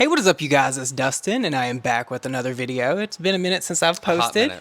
Hey, what is up, you guys? It's Dustin, and I am back with another video. It's been a minute since I've posted.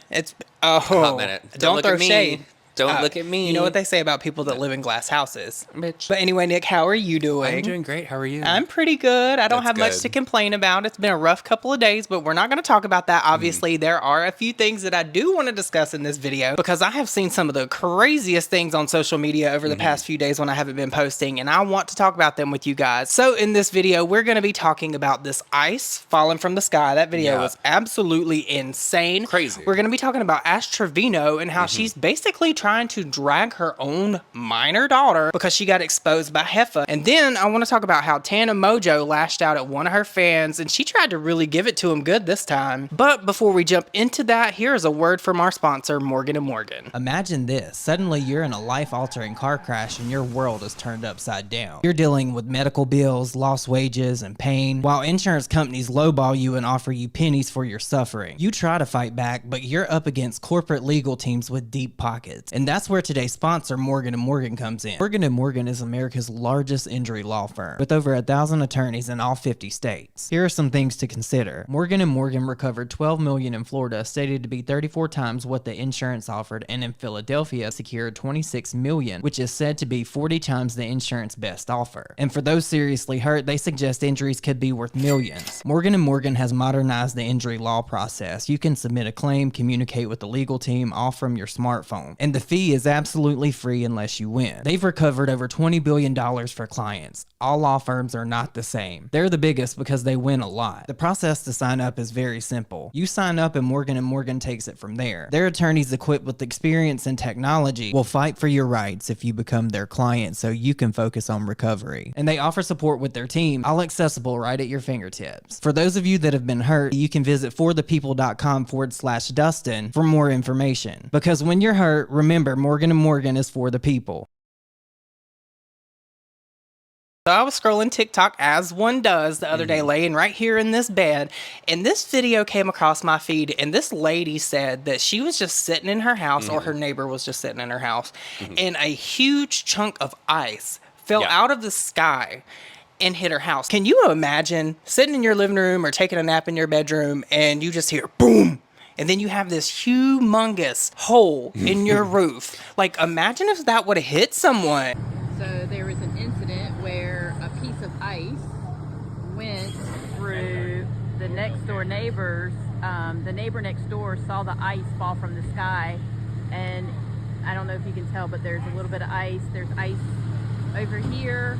A hot minute. Don't throw shade. Don't look at me. You know what they say about people that live in glass houses. Bitch. But anyway, Nick, how are you doing? I'm doing great. How are you? I'm pretty good. I don't That's have much good. to complain about. It's been a rough couple of days, but we're not going to talk about that. Obviously, there are a few things that I do want to discuss in this video because I have seen some of the craziest things on social media over the past few days when I haven't been posting, and I want to talk about them with you guys. So in this video, we're going to be talking about this ice falling from the sky. That video was absolutely insane. Crazy. We're going to be talking about Trevino and how she's basically trying to drag her own minor daughter because she got exposed by Heffa. And then I want to talk about how Tana Mongeau lashed out at one of her fans, and she tried to really give it to him good this time. But before we jump into that, here's a word from our sponsor, Morgan & Morgan. Imagine this. Suddenly you're in a life-altering car crash and your world is turned upside down. You're dealing with medical bills, lost wages, and pain, while insurance companies lowball you and offer you pennies for your suffering. You try to fight back, but you're up against corporate legal teams with deep pockets. And that's where today's sponsor, Morgan & Morgan, comes in. Morgan & Morgan is America's largest injury law firm, with over 1,000 attorneys in all 50 states. Here are some things to consider. Morgan & Morgan recovered $12 million in Florida, stated to be 34 times what the insurance offered, and in Philadelphia secured $26 million, which is said to be 40 times the insurance best offer. And for those seriously hurt, they suggest injuries could be worth millions. Morgan & Morgan has modernized the injury law process. You can submit a claim, communicate with the legal team, all from your smartphone. And the fee is absolutely free unless you win. They've recovered over $20 billion for clients. All law firms are not the same. They're the biggest because they win a lot. The process to sign up is very simple. You sign up and Morgan & Morgan takes it from there. Their attorneys equipped with experience and technology will fight for your rights if you become their client so you can focus on recovery. And they offer support with their team, all accessible right at your fingertips. For those of you that have been hurt, you can visit forthepeople.com/Dustin for more information. Because when you're hurt, remember Morgan & Morgan is for the people. So I was scrolling TikTok as one does the other day, laying right here in this bed, and this video came across my feed, and this lady said that she was just sitting in her house, or her neighbor was just sitting in her house, and a huge chunk of ice fell out of the sky and hit her house. Can you imagine sitting in your living room or taking a nap in your bedroom, and you just hear boom? And then you have this humongous hole in your roof. Like, imagine if that would have hit someone. So there was an incident where a piece of ice went through the next door neighbors. The neighbor next door saw the ice fall from the sky, and I don't know if you can tell, but there's a little bit of ice. There's ice over here.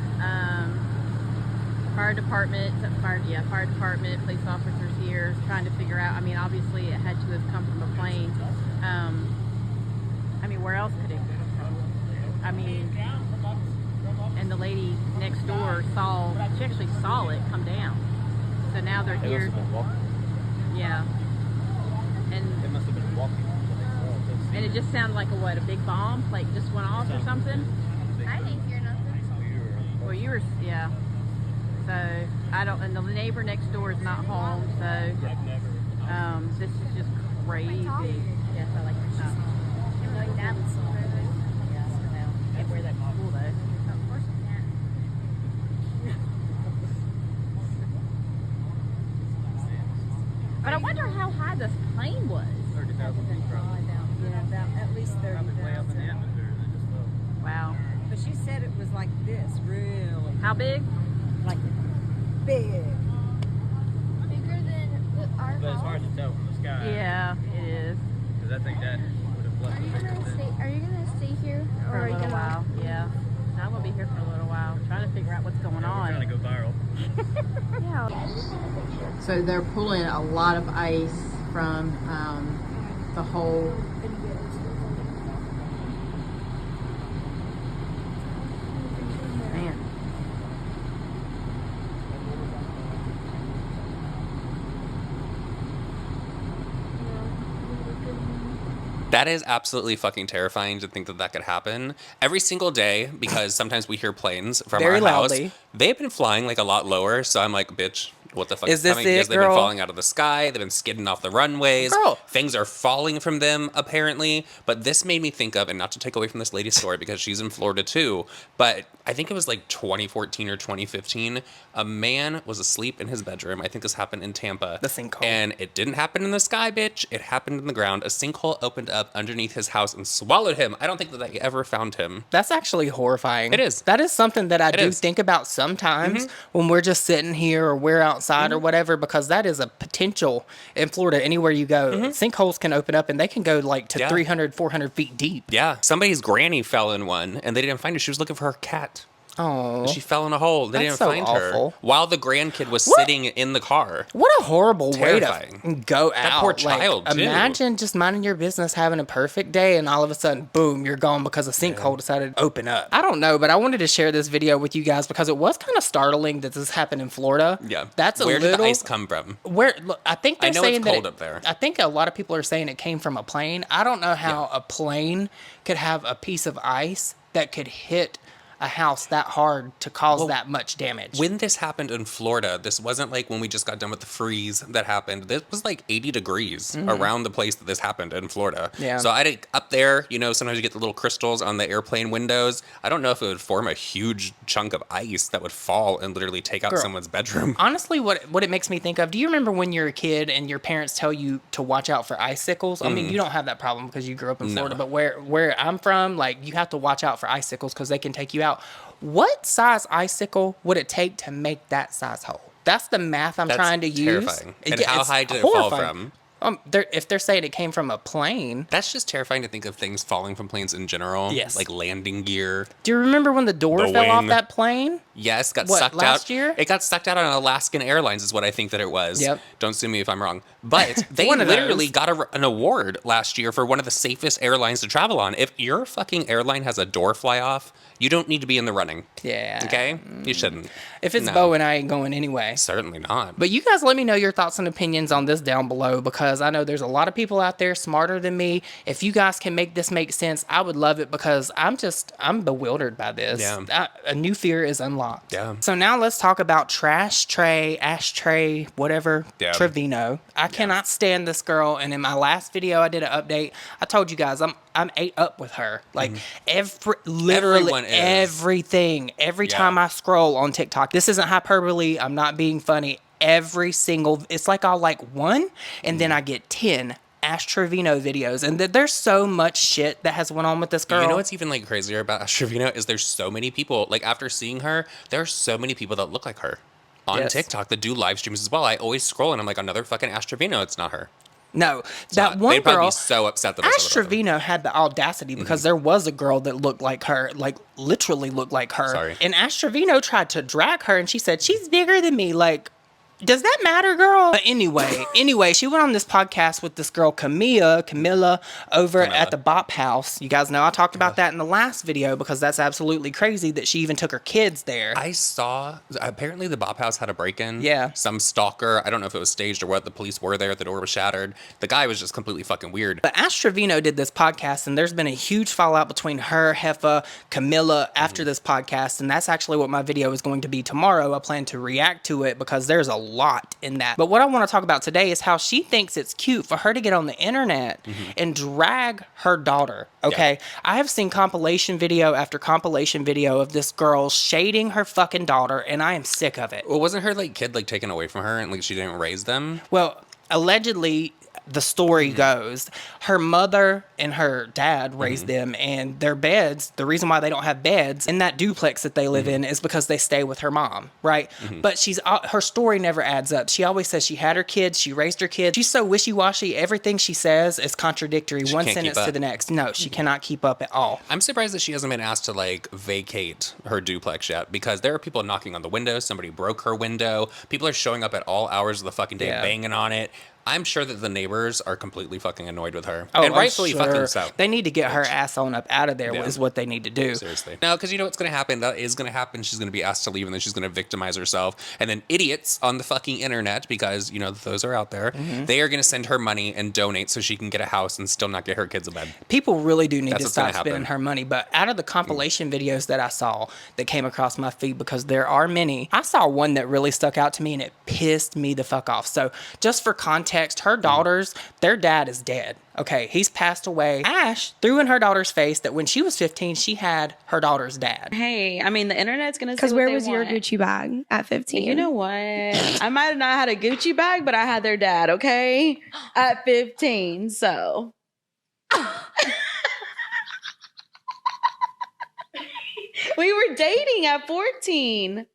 Fire department, police officers here trying to figure out. I mean, obviously it had to have come from a plane. I mean, where else could it come? I mean, and the lady next door she actually saw it come down. So now they're here. Yeah. And it must have been walking. And it just sounded like a big bomb, like just went off or something. I didn't hear nothing. Well, you were, yeah. So I don't, and the neighbor next door is not home. So this is just crazy. Yes, I like your stuff. You're going down the silver. Yeah, so now can't wear that to school though. Of course you can. But I wonder how high this plane was. 30,000 feet probably. Yeah, about at least 30,000. Way up in the atmosphere, they just low. Wow. But she said it was like this, really. How big? Like big. Bigger than our But it's house. hard to tell from the sky. Yeah, it is. Because I think that would have left Are you a bigger gonna thing. stay? Are you gonna stay here, or For are a you little gonna? while. Yeah. I'm gonna be here for a little while, trying to figure out what's going We're trying to on. go viral. Yeah. So they're pulling a lot of ice from the whole. Man. That is absolutely fucking terrifying to think that that could happen every single day, because sometimes we hear planes from Very our house. loudly. They've been flying like a lot lower, so I'm like, bitch, what the fuck Is is this coming? it, Because they've been girl? falling out of the sky. They've been skidding off the runways. Girl. Things are falling from them, apparently. But this made me think of, and not to take away from this lady's story because she's in Florida too, but I think it was like 2014 or 2015. A man was asleep in his bedroom. I think this happened in Tampa. The sinkhole. And it didn't happen in the sky, bitch. It happened in the ground. A sinkhole opened up underneath his house and swallowed him. I don't think that they ever found him. That's actually horrifying. It is. That is something that I do is. think about sometimes when we're just sitting here or we're outside or whatever, because that is a potential in Florida. Anywhere you go, sinkholes can open up and they can go like to Yeah. 300, 400 feet deep. Yeah. Somebody's granny fell in one and they didn't find her. She was looking for her cat. Oh, She fell in a hole. They That's didn't so find awful. her while the grandkid was What? sitting in the car. what a horrible way Terrifying. to go out. poor Like, child, too. imagine just minding your business, having a perfect day, and all of a sudden, boom, you're gone because a sinkhole decided to open up. I don't know, but I wanted to share this video with you guys because it was kind of startling that this happened in Florida. Yeah. That's a Where little. did the ice come from? Where look, I think they're I know saying it's that cold up there. I think a lot of people are saying it came from a plane. I don't know how a plane could have a piece of ice that could hit a house that hard to cause that much damage. When this happened in Florida, this wasn't like when we just got done with the freeze that happened. This was like 80 degrees around the place that this happened in Florida. Yeah. So up there, sometimes you get the little crystals on the airplane windows. I don't know if it would form a huge chunk of ice that would fall and literally take out Girl. someone's bedroom. Honestly, what it makes me think of, do you remember when you're a kid and your parents tell you to watch out for icicles? I mean, you don't have that problem because you grew up in Florida, but where I'm from, like, you have to watch out for icicles because they can take you out. What size icicle would it take to make that size hole? That's the math I'm That's trying to use. terrifying. And how It's high did it fall horrifying. from? If they're saying it came from a plane. That's just terrifying to think of things falling from planes in general. Yes. Like landing gear. Do you remember when the door The fell off wing. that plane? Yes, got What, sucked last out. year? It got sucked out on Alaskan Airlines is what I think that it was. Yep. Don't sue me if I'm wrong. But they One of literally those. got an award last year for one of the safest airlines to travel on. If your fucking airline has a door fly off, you don't need to be in the running. Yeah. Okay? You shouldn't. If it's No. Boeing, I ain't going anyway. Certainly not. But you guys let me know your thoughts and opinions on this down below because I know there's a lot of people out there smarter than me. If you guys can make this make sense, I would love it because I'm bewildered by this. Yeah. A new fear is unlocked. Yeah. So now let's talk about Trash Tray, Ashtray, whatever, Yeah. Trevino. I cannot stand this girl. And in my last video, I did an update. I told you guys I'm ate up with her. Like literally Everyone is. everything. Every Yeah. time I scroll on TikTok, this isn't hyperbole. I'm not being funny. It's like I'll like one and then I get 10 Ash Trevino videos. And there's so much shit that has went on with this girl. You know what's even like crazier about Trevino is there's so many people, like after seeing her, there are so many people that look like her on Yes. TikTok that do live streams as well. I always scroll and I'm like, another fucking Ash Trevino. It's not her. No, It's that not. one They'd probably girl, be so upset that I Ash said about them. Trevino had the audacity because there was a girl that looked like her, like literally looked like her. Sorry. And Ash Trevino tried to drag her and she said, she's bigger than me. Like, does that matter, girl? But anyway, she went on this podcast with this girl, Camilla, over at the Bop House. You guys know I talked about that in the last video because that's absolutely crazy that she even took her kids there. I saw, apparently the Bop House had a break-in. Yeah. Some stalker, I don't know if it was staged or what, the police were there, the door was shattered. The guy was just completely fucking weird. But Ash Trevino did this podcast, and there's been a huge fallout between her, Heffa, Camilla after this podcast, and that's actually what my video is going to be tomorrow. I plan to react to it because there's a lot in that. But what I want to talk about today is how she thinks it's cute for her to get on the internet and drag her daughter. Okay, I have seen compilation video after compilation video of this girl shading her fucking daughter, and I am sick of it. Well, wasn't her like kid like taken away from her and like she didn't raise them? Well, allegedly, the story goes, her mother and her dad raised them, and their beds, the reason why they don't have beds in that duplex that they live in is because they stay with her mom, right? But her story never adds up. She always says she had her kids, she raised her kids. She's so wishy-washy. Everything she says is contradictory, one can't sentence keep to up. the next. No, she cannot keep up at all. I'm surprised that she hasn't been asked to like vacate her duplex yet because there are people knocking on the window. Somebody broke her window. People are showing up at all hours of the fucking day Yeah. banging on it. I'm sure that the neighbors are completely fucking annoyed with her. Oh, and I'm rightfully sure. fucking so. They need to get her ass on up out of there. Yeah. Is what they need to do. Seriously. No, because you know what's going to happen? That is going to happen. She's going to be asked to leave, and then she's going to victimize herself. And then idiots on the fucking internet, because, you know, those are out there, they are going to send her money and donate so she can get a house and still not get her kids a bed. People really do need That's to what's gonna stop spending happen. her money. But out of the compilation videos that I saw that came across my feed, because there are many, I saw one that really stuck out to me and it pissed me the fuck off. So just for context, her daughters, their dad is dead. Okay, he's passed away. Ash threw in her daughter's face that when she was 15, she had her daughter's dad. Hey, I mean, the internet's going to say Because what where they was your want. Gucci bag at 15? You know what? I might have not had a Gucci bag, but I had their dad, okay? At 15, so. We were dating at 14.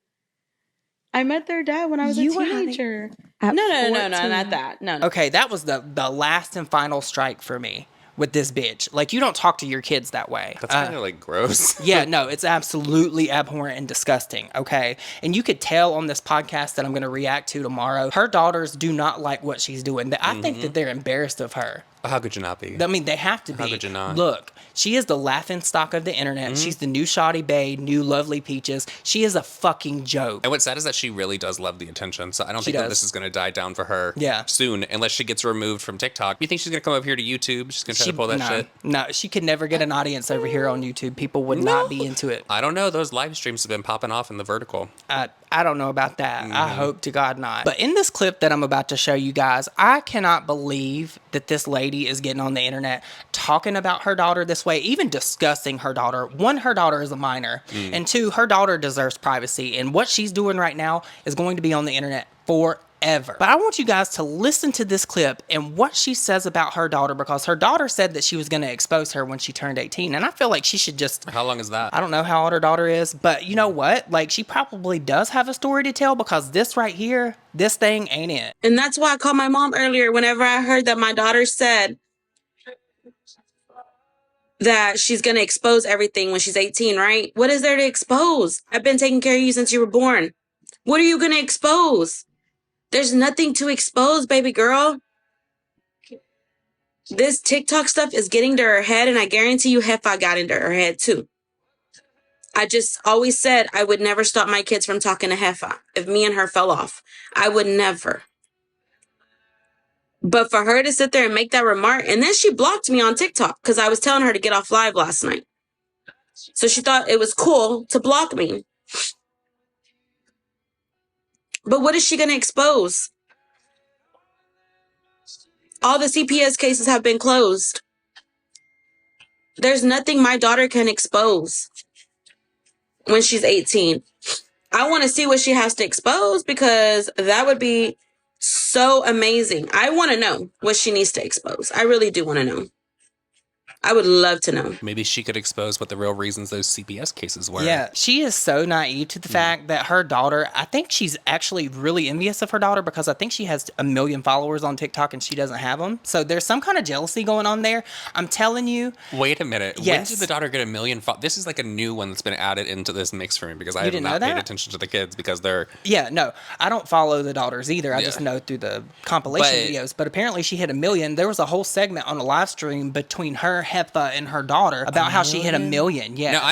I met their dad when I was You a were having- teenager. At No, 14. not that. No. Okay, that was the last and final strike for me with this bitch. Like, you don't talk to your kids that way. That's kind of like gross. Yeah, no, it's absolutely abhorrent and disgusting, okay? And you could tell on this podcast that I'm going to react to tomorrow, her daughters do not like what she's doing. I think that they're embarrassed of her. How could you not be? I mean, they have to be. How could you not? Look, she is the laughing stock of the internet. She's the new Shoddy Bae, new Lovely Peaches. She is a fucking joke. And what's sad is that she really does love the attention. So I don't She think that does. this is going to die down for her Yeah. soon, unless she gets removed from TikTok. You think she's going to come over here to YouTube? She's going to try to pull that shit? No, she could never get an audience over here on YouTube. People would not be into it. I don't know. Those live streams have been popping off in the vertical. I don't know about that. I hope to God not. But in this clip that I'm about to show you guys, I cannot believe that this lady is getting on the internet talking about her daughter this way, even discussing her daughter. One, her daughter is a minor. And two, her daughter deserves privacy. And what she's doing right now is going to be on the internet forever. But I want you guys to listen to this clip and what she says about her daughter, because her daughter said that she was going to expose her when she turned 18. And I feel like she should just... How long is that? I don't know how old her daughter is, but you know what? Like, she probably does have a story to tell, because this right here, this thing ain't it. And that's why I called my mom earlier whenever I heard that my daughter said that she's going to expose everything when she's 18, right? What is there to expose? I've been taking care of you since you were born. What are you going to expose? There's nothing to expose, baby girl. This TikTok stuff is getting to her head, and I guarantee you Heffa got into her head too. I just always said I would never stop my kids from talking to Heffa. If me and her fell off, I would never. But for her to sit there and make that remark, and then she blocked me on TikTok because I was telling her to get off live last night. So she thought it was cool to block me. But what is she going to expose? All the CPS cases have been closed. There's nothing my daughter can expose when she's 18. I want to see what she has to expose, because that would be so amazing. I want to know what she needs to expose. I really do want to know. I would love to know. Maybe she could expose what the real reasons those CPS cases were. Yeah, she is so naive to the fact that her daughter, I think she's actually really envious of her daughter, because I think she has 1 million followers on TikTok and she doesn't have them. So there's some kind of jealousy going on there. I'm telling you. Wait a minute. Yes. When did the daughter get 1 million followers? This is like a new one that's been added into this mix for me, because I have didn't know not paid that? attention to the kids because they're... Yeah, no, I don't follow the daughters either. I Yeah. just know through the compilation But- videos. But apparently she hit 1 million. There was a whole segment on a live stream between her, Heffa, and her daughter about how she hit 1 million. Yes. No,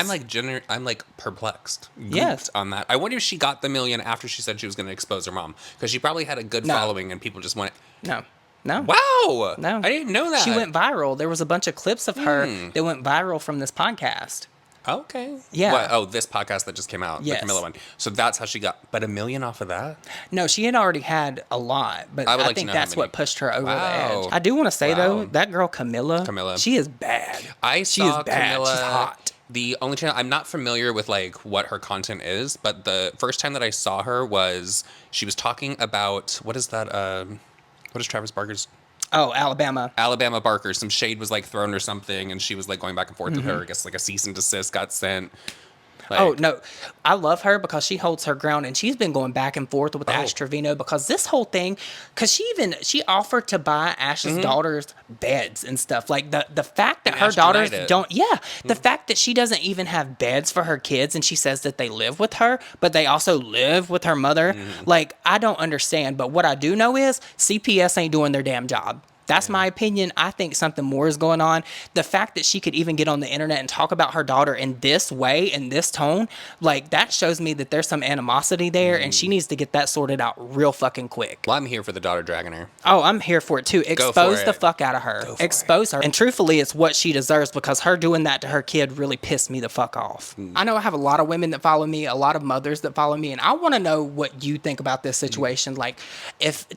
I'm like perplexed. Yes. On that. I wonder if she got the 1 million after she said she was going to expose her mom, because she probably had a good No. following and people just went, No. wow. No. I didn't know that. She went viral. There was a bunch of clips of her that went viral from this podcast. Okay. Yeah. What? Oh, this podcast that just came out, Yes. the Camilla one. So that's how she got, but 1 million off of that? No, she had already had a lot, but I would I like to think know how that's many. what pushed her over Wow. the edge. I do want to say though, Wow. that girl Camilla, she is bad. She is saw bad. Camilla. She's hot. The only channel, I'm not familiar with like what her content is, but the first time that I saw her was she was talking about, what is that? What is Travis Barker's? Oh, Alabama. Alabama Barker. Some shade was like thrown or something, and she was like going back and forth with her. I guess like a cease and desist got sent. Oh no, I love her because she holds her ground, and she's been going back and forth with Ash Trevino because this whole thing, because she offered to buy Ash's daughter's beds and stuff. Like the fact that And her Ash daughters denied it. don't, the fact that she doesn't even have beds for her kids, and she says that they live with her, but they also live with her mother. Like, I don't understand. But what I do know is CPS ain't doing their damn job. That's my opinion. I think something more is going on. The fact that she could even get on the internet and talk about her daughter in this way, in this tone, like, that shows me that there's some animosity there, and she needs to get that sorted out real fucking quick. Well, I'm here for the daughter dragging her. Oh, I'm here for it too. Expose it. the fuck out of her. Expose her. And truthfully, it's what she deserves, because her doing that to her kid really pissed me the fuck off. I know I have a lot of women that follow me, a lot of mothers that follow me, and I want to know what you think about this situation. Like,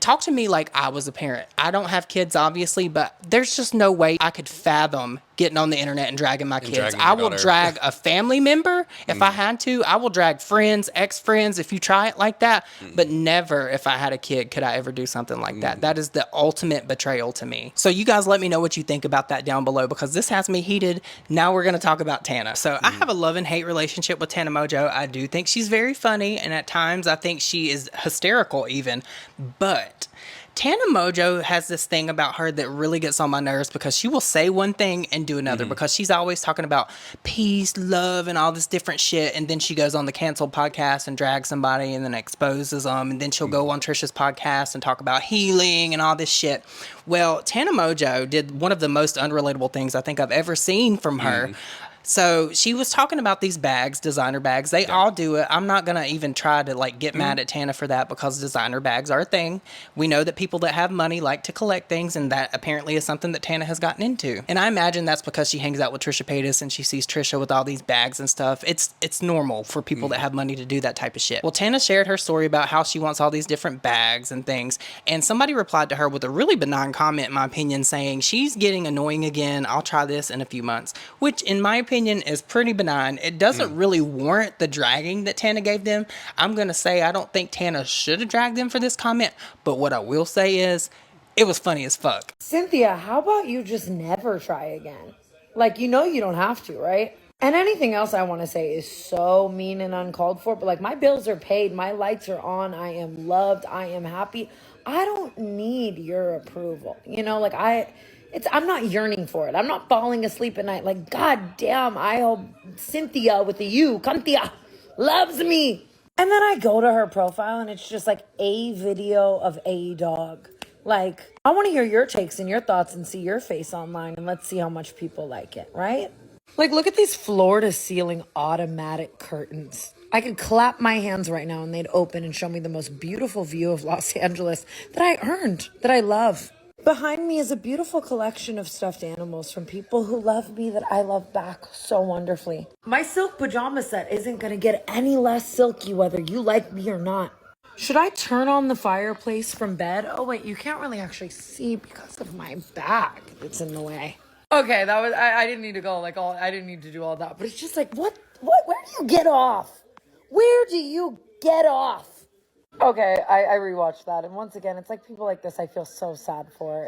talk to me like I was a parent. I don't have kids, obviously, but there's just no way I could fathom getting on the internet and dragging my kids. dragging your I will daughter. drag a family member if I had to. I will drag friends, ex-friends if you try it like that. But never, if I had a kid, could I ever do something like that. That is the ultimate betrayal to me. So you guys let me know what you think about that down below, because this has me heated. Now we're going to talk about Tana. So I have a love and hate relationship with Tana Mongeau. I do think she's very funny, and at times I think she is hysterical even. But Tana Mongeau has this thing about her that really gets on my nerves, because she will say one thing and do another, because she's always talking about peace, love, and all this different shit, and then she goes on the canceled podcast and drags somebody and then exposes them, and then she'll go on Trisha's podcast and talk about healing and all this shit. Well, Tana Mongeau did one of the most unrelatable things I think I've ever seen from her. So she was talking about these bags, designer bags. They all do it. I'm not going to even try to like get mad at Tana for that, because designer bags are a thing. We know that people that have money like to collect things, and that apparently is something that Tana has gotten into. And I imagine that's because she hangs out with Trisha Paytas and she sees Trisha with all these bags and stuff. It's normal for people that have money to do that type of shit. Well, Tana shared her story about how she wants all these different bags and things. And somebody replied to her with a really benign comment, in my opinion, saying she's getting annoying again. I'll try this in a few months, which in my opinion is pretty benign. It doesn't really warrant the dragging that Tana gave them. I'm going to say I don't think Tana should have dragged them for this comment, but what I will say is it was funny as fuck. Cynthia, how about you just never try again? Like, you don't have to, right? And anything else I want to say is so mean and uncalled for, but like, my bills are paid, my lights are on, I am loved, I am happy. I don't need your approval. I'm not yearning for it. I'm not falling asleep at night like, God damn, I hope Cynthia with the U, Cynthia, loves me. And then I go to her profile and it's just like a video of a dog. Like, I want to hear your takes and your thoughts and see your face online, and let's see how much people like it, right? Like, look at these floor to ceiling automatic curtains. I could clap my hands right now and they'd open and show me the most beautiful view of Los Angeles that I earned, that I love. Behind me is a beautiful collection of stuffed animals from people who love me that I love back so wonderfully. My silk pajama set isn't going to get any less silky whether you like me or not. Should I turn on the fireplace from bed? Oh wait, you can't really actually see because of my back that's in the way. Okay, that was, I didn't need to go like all, I didn't need to do all that, but it's just like, where do you get off? Where do you get off? Okay, I rewatched that, and once again, it's like people like this I feel so sad for.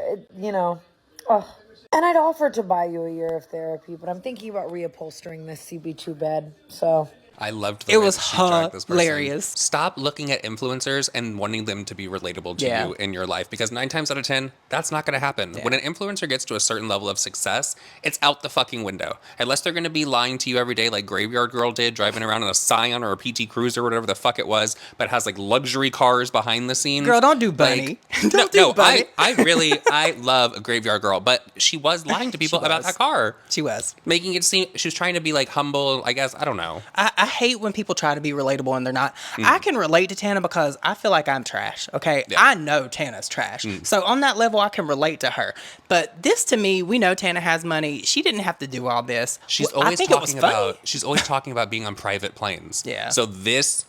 Ugh. And I'd offered to buy you a year of therapy, but I'm thinking about reupholstering this CB2 bed, so... I loved the It way was that she dragged this person. hilarious. Stop looking at influencers and wanting them to be relatable to you in your life, because 9 times out of 10, that's not going to happen. When an influencer gets to a certain level of success, it's out the fucking window. Unless they're going to be lying to you every day like Graveyard Girl did, driving around in a Scion or a PT Cruiser or whatever the fuck it was, but has like luxury cars behind the scenes. Girl, don't do Bunny. Don't do Bunny. I love a Graveyard Girl, but she was lying to people about that car. She was. Making it seem, she was trying to be like humble, I guess. I don't know. I hate when people try to be relatable and they're not. I can relate to Tana because I feel like I'm trash, okay? Yeah. I know Tana's trash. So on that level, I can relate to her. But this, to me, we know Tana has money. She didn't have to do all this. She's always talking about being on private planes. Yeah. So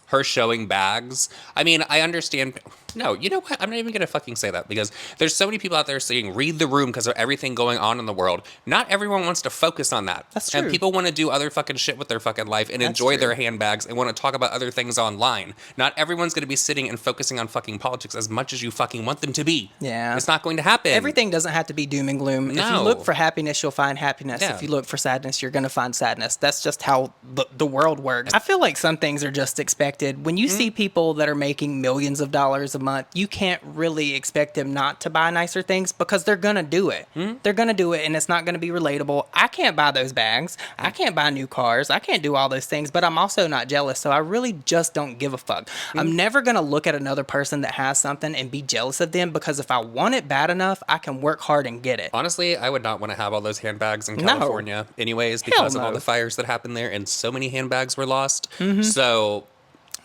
her showing bags. I mean, I understand No, you know what? I'm not even going to fucking say that because there's so many people out there saying read the room because of everything going on in the world. Not everyone wants to focus on that. That's true. And people want to do other fucking shit with their fucking life and That's enjoy true. their handbags and want to talk about other things online. Not everyone's going to be sitting and focusing on fucking politics as much as you fucking want them to be. Yeah. It's not going to happen. Everything doesn't have to be doom and gloom. If you No. look for happiness, you'll find happiness. Yeah. If you look for sadness, you're going to find sadness. That's just how the world works. I feel like some things are just expected. When you see people that are making millions of dollars a month, you can't really expect them not to buy nicer things because they're going to do it. They're going to do it, and it's not going to be relatable. I can't buy those bags. I can't buy new cars. I can't do all those things, but I'm also not jealous, so I really just don't give a fuck. I'm never going to look at another person that has something and be jealous of them because if I want it bad enough, I can work hard and get it. Honestly, I would not want to have all those handbags in No. California anyways because of all no. the fires that happened there and so many handbags were lost. So,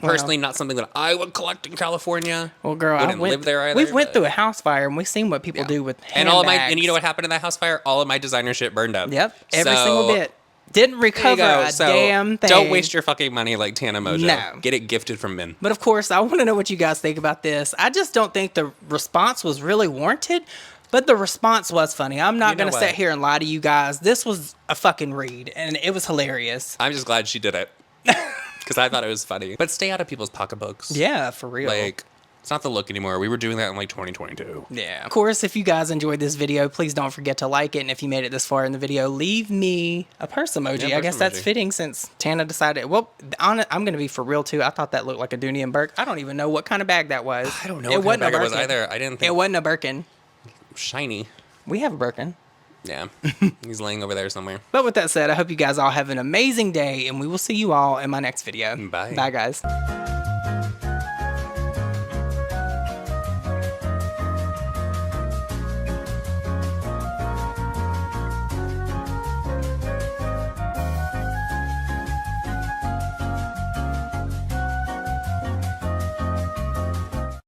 personally, not something that I would collect in California. Well, girl, Wouldn't live there either. We've went but- through a house fire and we've seen what people do with handbags. And all of my, and you know what happened in that house fire? All of my designer shit burned up. Yep, every So, single bit. Didn't there you recover go. a So, damn thing. don't waste your fucking money like Tana Mongeau. No. Get it gifted from men. But of course, I want to know what you guys think about this. I just don't think the response was really warranted, but the response was funny. I'm not You know going to what? sit here and lie to you guys. This was a fucking read, and it was hilarious. I'm just glad she did it. Because I thought it was funny. But stay out of people's pocketbooks. Yeah, for real. Like, it's not the look anymore. We were doing that in like 2022. Yeah. Of course, if you guys enjoyed this video, please don't forget to like it. And if you made it this far in the video, leave me a purse emoji. Yeah, I guess purse that's emoji. fitting since Tana decided. Well, I'm going to be for real too. I thought that looked like a Dooney and Burke. I don't even know what kind of bag that was. I don't know what kind of bag it was either. I didn't think It wasn't a Birkin. shiny. We have a Birkin. Yeah. He's laying over there somewhere. But with that said, I hope you guys all have an amazing day, and we will see you all in my next video. Bye. Bye, guys.